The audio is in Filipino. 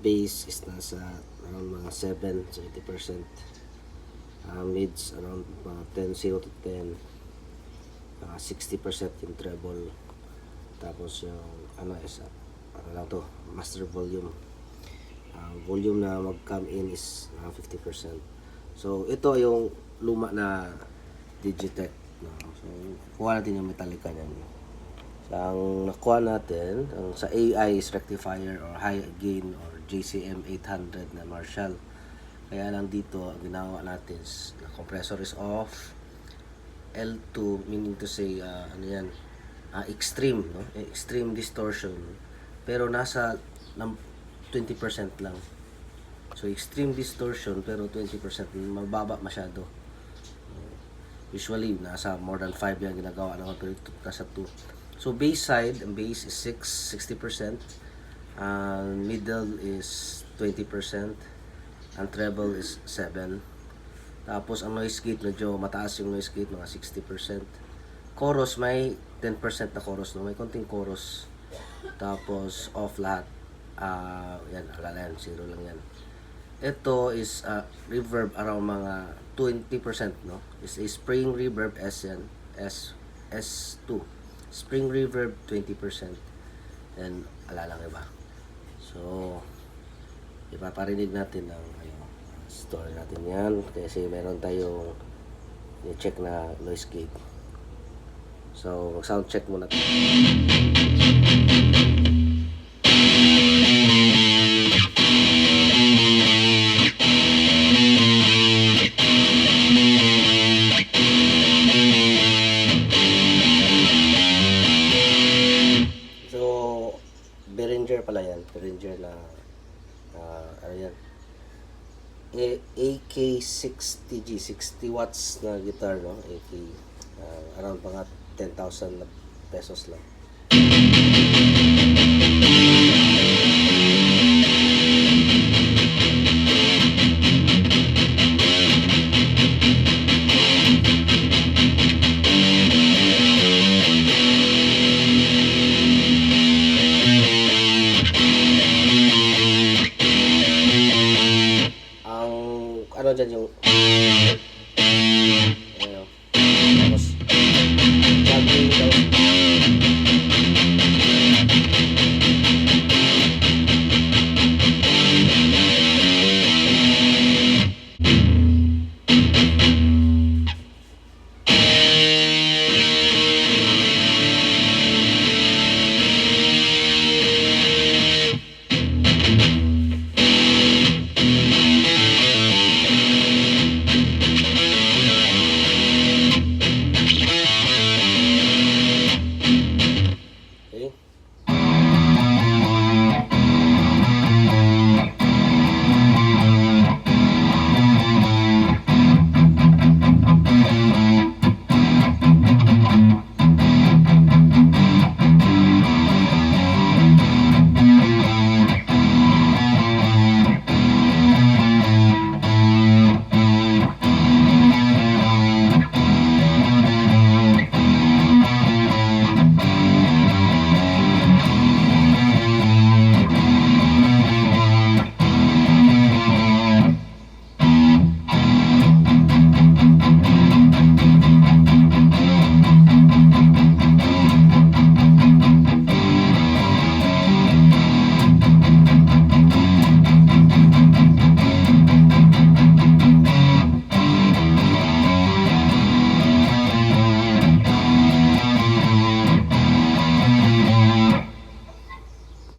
Bass is nasa around mga 7, so 80%. Mids around mga 10, 0 to 10. 60% yung treble. Tapos yung ano is ano lang to, master volume. Volume na mag-come in is 50%. So ito yung luma na Digitech, no? So kuha natin yung Metallica niyan. So ang nakuha natin ang sa AI is rectifier or high gain or JCM 800 na Marshall. Kaya lang dito ang ginawa natin is the compressor is off, L2 meaning to say ano yan, extreme, no? Extreme distortion, pero nasa 20% lang. So extreme distortion pero 20%, mababa masyado. Usually nasa more than 5 yan ginagawa ng pero nasa 2. So bass side, ang bass is 60%, middle is 20%, ang treble is 7. Tapos ang noise gate medyo mataas yung noise gate, mga 60%. Chorus may 10% na chorus, no? May konting chorus. Tapos off lahat. Yan, alala yan, 0 lang yan. Ito is reverb around mga 20%, no? Is a spring reverb S yan, S2. Spring reverb 20%. And alala lang iba. So ipaparinig natin ng store natin yan kasi meron tayong i-check na noise gate. So mag sound check muna. So Behringer pala yan, Behringer na ano yan, AK60G, 60 watts na guitar, no? AK, around mga 10,000 pesos lang. Ano dyan yung